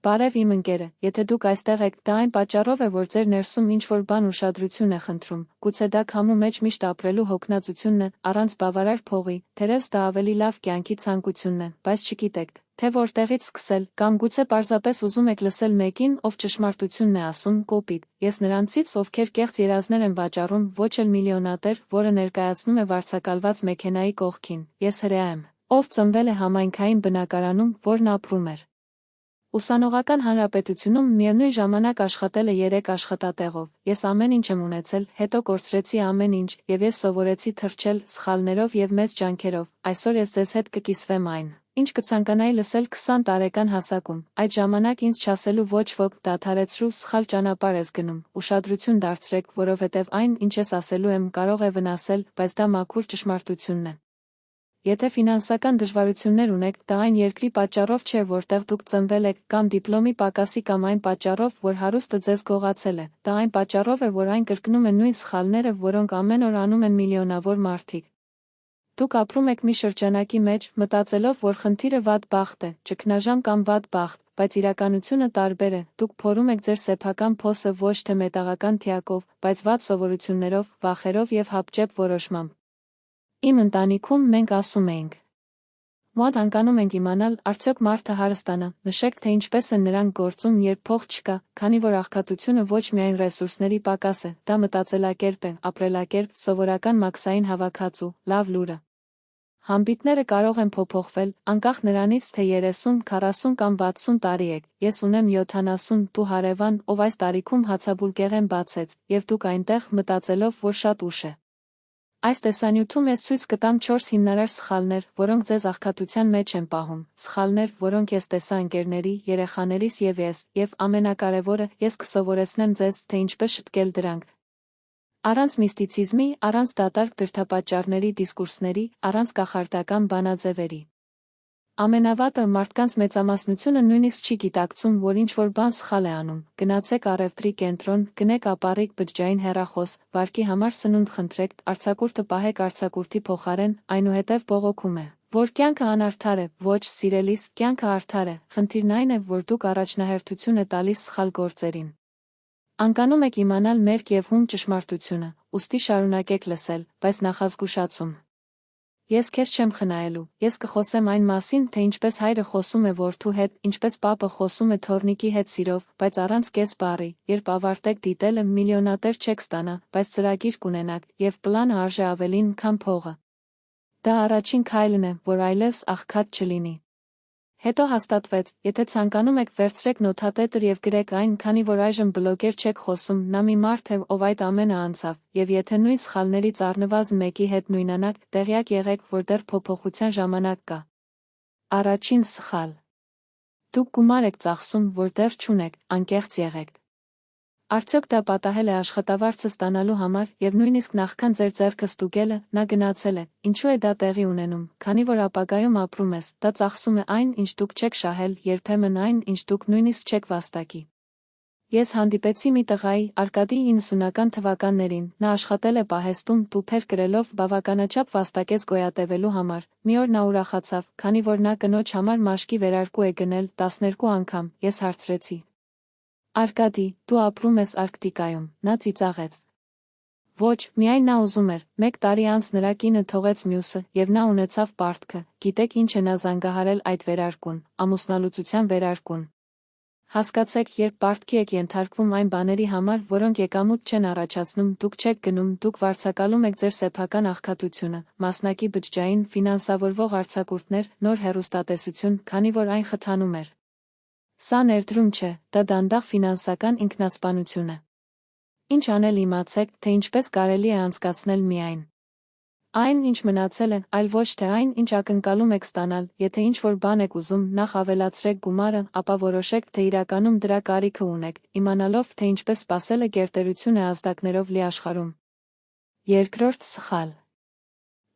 Բարև իմ ընկերը, եթե դուք այստեղ եք, դա այն պատճառով է, որ ձեր ներսում ինչ-որ բան ուշադրություն է խնդրում, գուցե դա քամու մեջ միշտ ապրելու հոգնածությունն է, առանց բավարար փողի, թերևս դա ավելի լավ կյանքի ցանկությունն է, բայց չգիտեք, թե որտեղից սկսել, կամ գուցե պարզապես ուզում եք լսել մեկին, ով ճշմարտությունն է ասում, կոպիտ, ես նրանցից, ովքեր կեղծ երազներ են վաճառում, ոչ էլ միլիոնատեր, որը ներկայացնում է վարձակալված մեքենայի կողքին, ես հրեա եմ, ով ծնվել է համայնքային բնակարանում, որն ապրում էր Ուսանողական հանրապետությունում միևնույն ժամանակ աշխատել է 3 աշխատատեղով, ես ամեն ինչ եմ ունեցել, հետո կորցրեցի ամեն ինչ, և ես սովորեցի թռչել, սխալներով և մեծ ջանքերով, այսօր ես ձեզ հետ կկիսվեմ այն, ինչ կցանկանայի լսել 20 տարեկան հասակում, այդ ժամանակ ինձ չասելու ոչ ոք, դադարեցրու, սխալ ճանապարհ ես գնում, ուշադրություն դարձրեք, որովհետև այն, ինչ ես ասելու եմ, կարող է վնասել, բայց դա մաքուր ճշմարտությունն է։ Եթե ֆինանսական դժվարություններ ունեք, դա այն երկրի պատճառով չէ, որտեղ դուք ծնվել եք, կամ դիպլոմի պակասի կամ այն պատճառով, որ հարուստը ձեզ գողացել է, դա այն պատճառով է, որ այն կրկնում է նույն սխալները, որոնք ամեն օր անում են միլիոնավոր մարդիկ։ Դուք ապրում եք մի շրջանակի մեջ, մտածելով, որ խնդիրը վատ բախտ է, ճգնաժամ կամ վատ բախտ, բայց իրականությունը տարբեր է, դուք փորում եք ձեր սեփական փոսը ոչ թե մետաղական թիակով, բայց վատ սովորություններով, վախերով և հապճեպ որոշմամբ։ Իմ ընտանիքում մենք ասում էինք. Մոտ անկանում ենք իմանալ, արդյոք մարդը հարստանա, նշեք, թե ինչպես են նրանք գործում, երբ փող չկա, քանի որ աղքատությունը ոչ միայն ռեսուրսների պակաս է, դա մտածելակերպ է, ապրելակերպ, սովորական մաքսային հավաքածու, լավ լուրը։ Համբիթները կարող են փոփոխվել, անկախ նրանից, թե 30, 40 կամ 60 տարի եք, ես ունեմ 70, դու հարևան, ով այս տարիքում հացաբուլկեղեն բացեց, և դուք այնտեղ, մտածելով, որ շատ ուշ է։ Այս տեսանյութում ես ցույց կտամ 4 հիմնարար սխալներ, որոնք ձեզ աղքատության մեջ են պահում, սխալներ, որոնք ես տեսա ընկերների, երեխաներիս և ամենակարևորը, ես կսովորեցնեմ ձեզ, թե ինչպես շտկել դրանք։ Առանց միստիցիզմի, առանց դատարկ դրդապատճառների դիսկուրսների, առանց կախարդական բանաձևերի։ Ամենավատը մարդկանց մեծամասնությունը նույնիսկ չի գիտակցում, որ ինչ-որ բան սխալ է անում, գնացեք առևտրի կենտրոն, գնեք ապառիկ բջջային հեռախոս, վարկի համար սնունդ խնդրեք, արձակուրդը պահեք արձակուրդի փոխարեն, այնուհետև բողոքում է, որ կյանքը անարդար է, ոչ, սիրելիս, կյանքը արդար է, խնդիրն այն է, որ դուք առաջնահերթություն եք տալիս սխալ գործերին։ Անկանում եք իմանալ մերկ և հում ճշմարտությունը, ուստի շարունակեք լսել, բայց նախազգուշացում։ Ես քեզ չեմ խնայելու, ես կխոսեմ այն մասին, թե ինչպես հայրը խոսում է որդու հետ, ինչպես պապը խոսում է թոռնիկի հետ սիրով, բայց առանց կես բառի, երբ ավարտեք դիտելը, միլիոնատեր չեք ստանա, բայց ծրագիր կունենաք, և պլանը արժե ավելին, քան փողը։ Դա առաջին քայլն է, որ այլևս աղքատ չլինի։ Հետո հաստատվեց, եթե ցանկանում եք վերցրեք նոթատետր և գրեք այն, քանի որ այժմ բլոգեր չեք խոսում, նա մի մարդ է, ով այդ ամենը անցավ, և եթե նույն սխալներից առնվազն մեկի հետ նույնանաք, տեղյակ եղեք, որ դեռ փոփոխության ժամանակ կա։ Առաջին սխալ։ Դուք գումար եք ծախսում, որ դեռ չունեք, անկեղծ եղեք։ Արդյոք դա պատահել է աշխատավարձը ստանալու համար, և նույնիսկ նախքան ձեր ձեռքը ստուգելը, նա գնացել է, ինչու է դա տեղի ունենում, քանի որ ապագայում ապրում ես, դա ծախսում է այն, ինչ դուք չեք շահել, երբեմն այն, ինչ դուք նույնիսկ չեք վաստակի։ Ես հանդիպեցի մի տղայի, Արկադի 90-ական թվականներին, նա աշխատել է պահեստում, տուփեր կրելով, բավականաչափ վաստակեց գոյատևելու համար, մի օր նա ուրախացավ, քանի որ նա կնոջ համար մաշկի վերարկու է գնել 12 անգամ, ես հարցրեցի. Արկադի, դու ապրում ես Արկտիկայում, նա ծիծաղեց։ Ոչ, միայն նա ուզում էր, 1 տարի անց նրա կինը թողեց մյուսը, և նա ունեցավ պարտքը, գիտեք ինչ է նա զանգահարել այդ վերարկուն, ամուսնալուծության վերարկուն։ Հասկացեք, երբ պարտքի եք ենթարկվում այն բաների համար, որոնք եկամուտ չեն առաջացնում, դուք չեք գնում, դուք վարձակալում եք ձեր սեփական աղքատությունը, մասնակի բջջային, ֆինանսավորվող արձակուրդներ, նոր հեռուստատեսություն, քանի որ այն խթանում էր։ Սա ներդրում չէ, դա դանդաղ ֆինանսական ինքնասպանություն է։ Ինչ անել իմացեք, թե ինչպես կարելի է անցկացնել միայն այն, ինչ մնացել է, այլ ոչ թե այն, ինչ ակնկալում եք ստանալ, եթե ինչ-որ բան եք ուզում, նախ ավելացրեք գումարը, ապա որոշեք, թե իրականում դրա կարիքը ունեք, իմանալով, թե ինչպես սպասելը գերտերություն է ազդակներով լի աշխարհում։ Երկրորդ սխալ։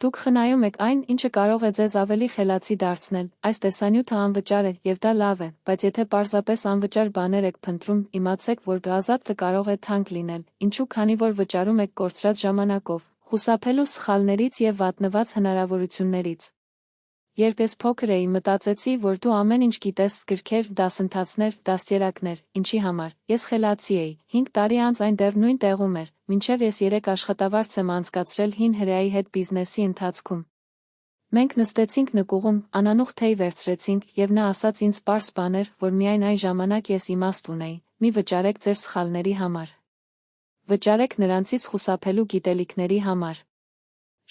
Դուք խնայում եք այն, ինչը կարող է ձեզ ավելի խելացի դարձնել, այս տեսանյութը անվճար է, և դա լավ է, բայց եթե պարզապես անվճար բաներ եք փնտրում, իմացեք, որ ազատը կարող է թանկ լինել, ինչու, քանի որ վճարում եք կորցրած ժամանակով, խուսափելու սխալներից և վատնված հնարավորություններից։ Երբ ես փոքր էի, մտածեցի, որ դու ամեն ինչ գիտես, գրքեր, դասընթացներ, դաստիարակներ, ինչի համար։ Ես խելացի էի, 5 տարի անց այն դեռ նույն տեղում էր, մինչև ես 3 աշխատավարձ եմ անցկացրել հին հրեայի հետ բիզնեսի ընթացքում։ Մենք նստեցինք նկուղում, անանուխ թեյ վերցրեցինք, և նա ասաց ինձ պարզ բաներ, որ միայն այն ժամանակ ես իմաստ ունեի, մի վճարեք ձեր սխալների համար։ Վճարեք նրանցից խուսափելու գիտելիքների համար։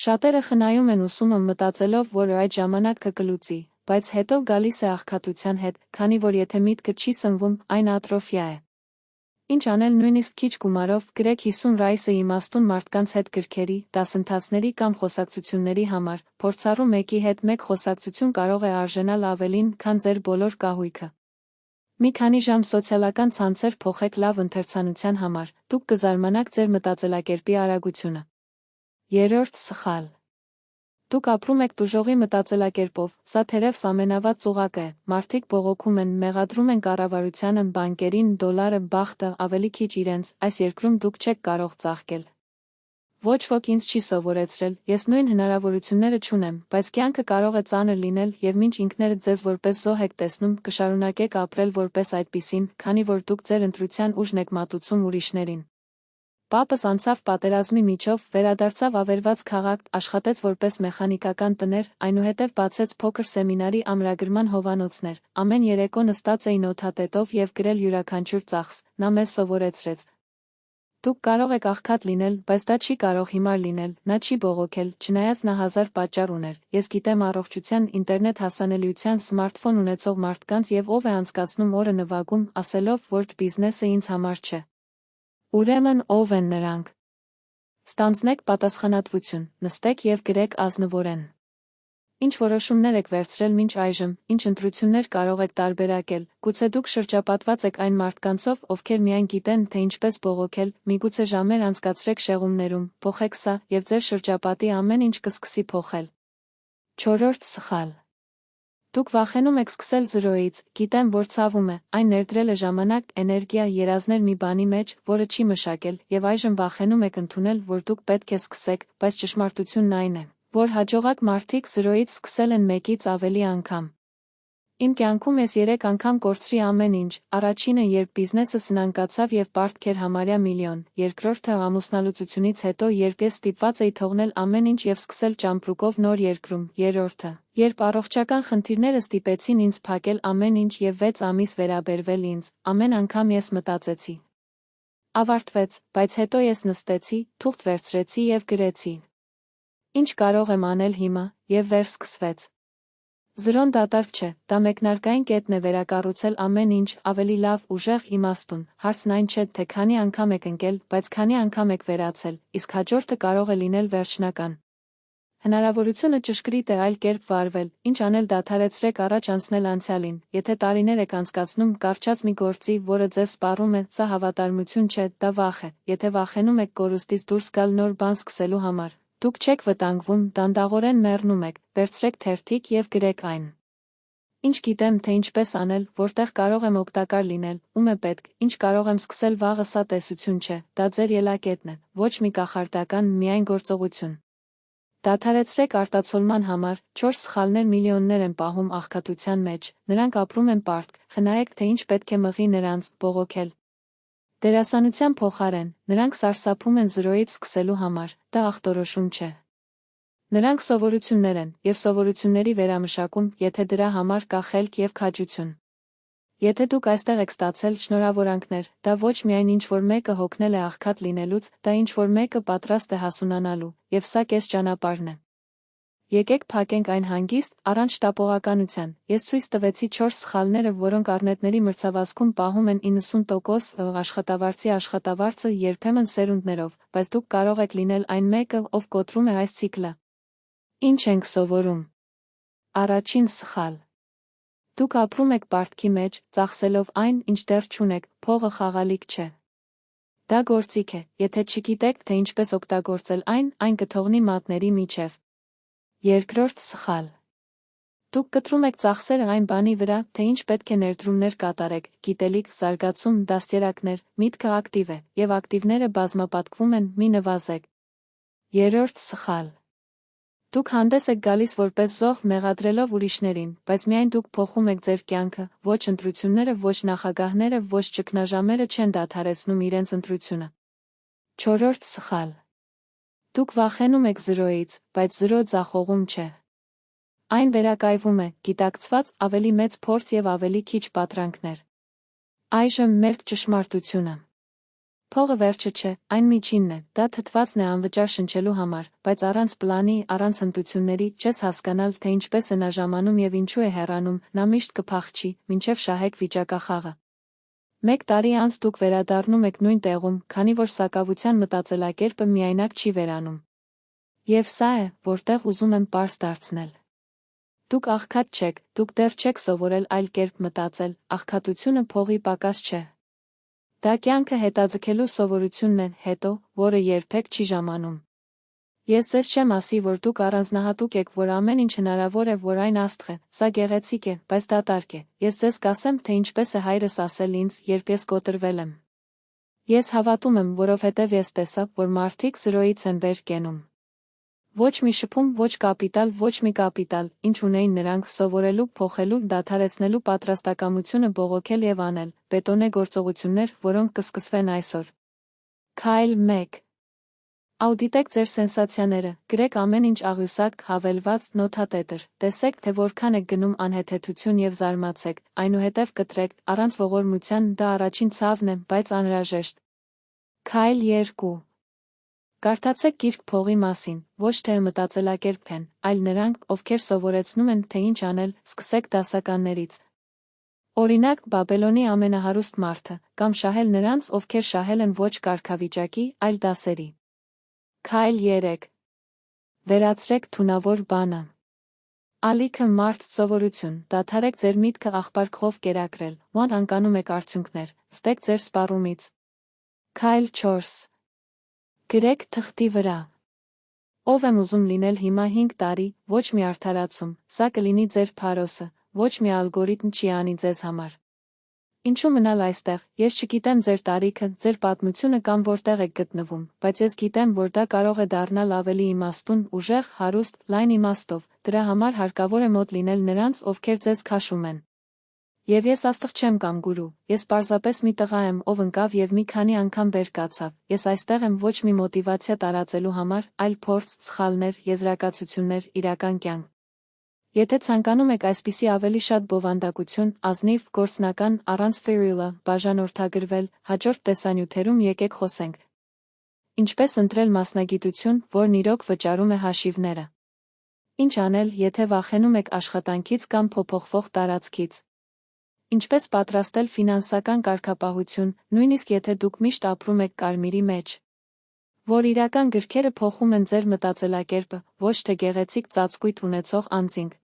Շատերը խնայում են ուսումը մտածելով, որ այդ ժամանակը կլուծի, բայց հետո գալիս է աղքատության հետ, քանի որ եթե միտքը չի սնվում, այն ատրոֆիա է։ Ինչ անել նույնիսկ քիչ գումարով, գրեք 50 ռայսը իմաստուն մարդկանց հետ գրքերի, դասընթացների կամ խոսակցությունների համար, փորձառու մեկի հետ մեկ խոսակցություն կարող է արժանալ ավելին, քան ձեր բոլոր կահույքը։ Մի քանի ժամ սոցիալական ցանցեր փոխեք լավ ընթերցանության համար, դուք կզարմանաք ձեր մտածելակերպի արագությունը։ Երրորդ սխալ։ Դուք ապրում եք տուժողի մտածելակերպով, սա թերևս ամենավատ ծուղակը է, մարդիկ բողոքում են, մեղադրում են կառավարությանը, բանկերին, դոլարը, բախտը, ավելի քիչ իրենց, այս երկրում դուք չեք կարող ծաղկել։ Ոչ ոք ինձ չի սովորեցրել, ես նույն հնարավորությունները չունեմ, բայց կյանքը կարող է ծանր լինել, և մինչ ինքներդ ձեզ որպես զոհ եք տեսնում, կշարունակեք ապրել որպես այդպիսին, քանի որ դուք ձեր ընտրության ուժն եք մատուցում ուրիշներին։ Պապս անցավ պատերազմի միջով, վերադարձավ ավերված քաղաք, աշխատեց որպես մեխանիկական տներ, այնուհետև բացեց փոքր սեմինարի ամրագրման հովանոցներ, ամեն երեկո նստած էին օդատետով և գրել յուրաքանչյուր ծախս, նա մեզ սովորեցրեց. Դուք կարող եք աղքատ լինել, բայց դա չի կարող հիմար լինել, նա չի բողոքել, չնայած նա 1000 պատճառ ուներ, ես գիտեմ առողջության, ինտերնետ հասանելիության, սմարթֆոն ունեցող մարդկանց և ով է անցկացնում օրը նվագում, ասելով, որ բիզնեսը ինձ համար չէ։ Ուրեմն ով են նրանք։ Ստանձնեք պատասխանատվություն, նստեք և գրեք ազնվորեն։ Ինչ որոշումներ եք վերցրել մինչ այժմ, ինչ ընտրություններ կարող եք տարբերակել, գուցե դուք շրջապատված եք այն մարդկանցով, ովքեր միայն գիտեն, թե ինչպես բողոքել, միգուցե ժամեր անցկացրեք շեղումներում, փոխեք սա, և ձեր շրջապատի ամեն ինչ կսկսի փոխել։ Չորրորդ սխալ։ Դուք վախենում եք սկսել զրոյից, գիտեմ, որ ցավում է, այն ներդրել է ժամանակ, էներգիա, երազներ մի բանի մեջ, որը չի մշակել, և այժմ վախենում եք ընդունել, որ դուք պետք է սկսեք, բայց ճշմարտությունն այն է, որ հաջողակ մարդիկ զրոյից սկսել են մեկից ավելի անգամ։ Իմ կյանքում ես 3 անգամ կորցրի ամեն ինչ, առաջինը երբ բիզնեսը սնանկացավ և պարտք էր համարյա միլիոն, երկրորդը ամուսնալուծությունից հետո երբ ես ստիպված էի թողնել ամեն ինչ և սկսել ճամպրուկով նոր երկրում, երրորդը, երբ առողջական խնդիրները ստիպեցին ինձ փակել ամեն ինչ և 6 ամիս վերաբերվել ինձ, ամեն անգամ ես մտածեցի. Ավարտվեց, բայց հետո ես նստեցի, թուղթ վերցրեցի և գրեցի. Ինչ կարող եմ անել հիմա, և վերսկսվեց։ Զրոն դատարկ չէ, դա մեկնարկային կետն է վերակառուցել ամեն ինչ, ավելի լավ, ուժեղ, իմաստուն, հարցն այն չէ, թե քանի անգամ եք ընկել, բայց քանի անգամ եք վերացել, իսկ հաջորդը կարող է լինել վերջնական։ Հնարավորությունը ճշգրիտ է այլ կերպ վարվել, ինչ անել դադարեցրեք առաջ անցնել անցյալին, եթե տարիներ եք անցկացնում կարճած մի գործի, որը ձեզ սպառում է, սա հավատարմություն չէ, դա վախ է, եթե վախենում եք կորուստից դուրս գալ նոր բան սկսելու համար, դուք չեք վտանգվում, դանդաղորեն մեռնում եք, վերցրեք թերթիկ և գրեք այն։ Ինչ գիտեմ, թե ինչպես անել, որտեղ կարող եմ օգտակար լինել, ում է պետք, ինչ կարող եմ սկսել վաղը, սա տեսություն չէ, դա ձեր ելակետն է, ոչ մի կախարդական, միայն գործողություն։ Դադարեցրեք արտացոլման համար, 4 սխալներ միլիոններ են պահում աղքատության մեջ, նրանք ապրում են պարտք, խնայեք, թե ինչ պետք է մղի նրանց, բողոքել։ Դերասանության փոխարեն, նրանք սարսափում են զրոյից սկսելու համար, դա ախտորոշում չէ։ Նրանք սովորություններ են, և սովորությունների վերամշակում, եթե դրա համար կա խելք և քաջություն։ Եթե դուք այստեղ եք ստացել, շնորհավորանքներ, դա ոչ միայն ինչ-որ մեկը հոգնել է աղքատ լինելուց, դա ինչ-որ մեկը պատրաստ է հասունանալու, և սա կես ճանապարհն է։ Եկեք փակենք այն հանգիստ, առանց շտապողականության, ես ցույց տվեցի 4 սխալները, որոնք առնետների մրցավազքում պահում են 90% աշխատավարձի աշխատավարձը երբեմն սերունդներով, բայց դուք կարող եք լինել այն մեկը, ով կոտրում է այս ցիկլը։ Ինչ ենք սովորում։ Առաջին սխալ։ Դուք ապրում եք պարտքի մեջ, ծախսելով այն, ինչ դեռ չունեք, փողը խաղալիք չէ։ Դա գործիք է, եթե չգիտեք, թե ինչպես օգտագործել այն կթողնի մատների միջև։ Երկրորդ սխալ։ Դուք կտրում եք ծախսերը այն բանի վրա, թե ինչ պետք է ներդրումներ կատարեք, գիտելիք, զարգացում, դաստիարակներ, միտքը ակտիվ է, և ակտիվները բազմապատկվում են, մի նվազեք։ Երրորդ սխալ։ Դուք հանդես եք գալիս որպես զոհ մեղադրելով ուրիշներին, բայց միայն դուք փոխում եք ձեր կյանքը, ոչ ընտրությունները, ոչ նախագահները, ոչ ճգնաժամերը չեն դադարեցնում իրենց ընտրությունը։ 4. Սխալ։ Դուք վախենում եք զրոյից, բայց զրո ձախողում չէ։ Այն վերակայվում է, գիտակցված, ավելի մեծ փորձ և ավելի քիչ պատրանքներ։ Այժմ մեր ճշմարտությունը։ Փողը վերջը չէ, այն միջինն է, դա թթվածն է անվճար շնչելու համար, բայց առանց պլանի, առանց հմտությունների, չես հասկանալ, թե ինչպես է նա ժամանում և ինչու է հեռանում, նա միշտ կփախչի, մինչև շահեք վիճակախաղը։ 1 տարի անց դուք վերադառնում եք նույն տեղում, քանի որ սակավության մտածելակերպը միայնակ չի վերանում։ Եվ սա է, որտեղ ուզում եմ պարզ դարձնել։ Դուք աղքատ չեք, դուք դեռ չեք սովորել այլ կերպ մտածել, աղքատությունը փողի պակաս չէ։ Դա կյանքը հետաձգելու սովորությունն է, հետո, որը երբեք չի ժամանում։ Ես ձեզ չեմ ասի, որ դուք առանձնահատուկ եք, որ ամեն ինչ հնարավոր է, որ այն աստղ է, սա գեղեցիկ է, բայց դատարկ է։ Ես ձեզ կասեմ, թե ինչպես է հայրս ասել ինձ, երբ ես կոտրվել եմ։ Ես հավատում եմ, որովհետև ես տեսա, որ մարդիկ զրոյից են վեր կենում։ Ոչ մի շփում, ոչ կապիտալ, ոչ մի կապիտալ, ինչ ունեին նրանք սովորելու, փոխելու, դադարեցնելու պատրաստակամությունը բողոքել և անել, բետոնե գործողություններ, որոնք կսկսվեն այսօր։ Քայլ 1. Աուդիտեք ձեր սենսացիաները, գրեք ամեն ինչ աղյուսակ, հավելված, նոթատետր, տեսեք, թե որքան եք գնում անհեթեթություն և զարմացեք, այնուհետև կտրեք, առանց ողորմության, դա առաջին ցավն է, բայց անհրաժեշտ։ Քայլ 2. Կարդացեք գիրք փողի մասին, ոչ թե մտածելակերպ են, այլ նրանք, ովքեր սովորեցնում են, թե ինչ անել, սկսեք դասականներից։ Օրինակ, Բաբելոնի ամենահարուստ մարդը, կամ շահել նրանց, ովքեր շահել են ոչ կարգավիճակի, այլ դասերի։ Քայլ 3. Վերացրեք թունավոր բանը։ Ալիքը մարդ սովորություն, դադարեք ձեր միտքը աղբարկղով կերակրել, ման անկանում եք արդյունքներ, ստեք ձեր սպառումից։ Քայլ 4. Գրեք թղթի վրա։ Ով եմ ուզում լինել հիմա 5 տարի, ոչ մի արդարացում, սա կլինի ձեր փարոսը, ոչ մի ալգորիթմ չի անի ձեզ համար։ Ինչու մնալ այստեղ, ես չգիտեմ ձեր տարիքը, ձեր պատմությունը կամ որտեղ եք գտնվում, բայց ես գիտեմ, որ դա կարող է դառնալ ավելի իմաստուն, ուժեղ, հարուստ, լայն իմաստով, դրա համար հարկավոր է մոտ լինել նրանց, ովքեր ձեզ քաշում են։ Եվ ես աստղ չեմ կամ գուրու, ես պարզապես մի տղա եմ, ով ընկավ և մի քանի անգամ վեր կացավ, ես այստեղ եմ ոչ մի մոտիվացիա տարածելու համար, այլ փորձ, սխալներ, եզրակացություններ, իրական կյանք։ Եթե ցանկանում եք այսպիսի ավելի շատ բովանդակություն, ազնիվ, գործնական, առանց ֆերիլը, բաժանորդագրվել, հաջորդ տեսանյութերում եկեք խոսենք։ Ինչպես ընտրել մասնագիտություն, որն իրոք վճարում է հաշիվները։ Ինչ անել, եթե վախենում եք աշխատանքից կամ փոփոխվող տարածքից։ Ինչպես պատրաստել ֆինանսական կարգապահություն, նույնիսկ եթե դուք միշտ ապրում եք կարմիրի մեջ։ Որ իրական գրքերը փոխում են ձեր մտածելակերպը, ոչ թե գեղեցիկ ծածկույթ ունեցող անձինք։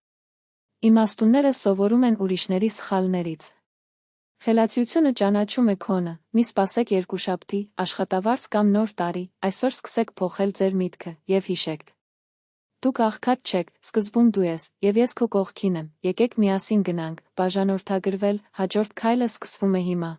Իմաստունները սովորում են ուրիշների սխալներից։ Խելացիությունը ճանաչում է քոնը, մի սպասեք երկուշաբթի, աշխատավարձ կամ նոր տարի, այսօր սկսեք փոխել ձեր միտքը, և հիշեք։ Դուք աղքատ չեք, սկզբում դու ես, և ես քո կողքին եմ, եկեք միասին գնանք, բաժանորդագրվել, հաջորդ քայլը սկսվում է հիմա։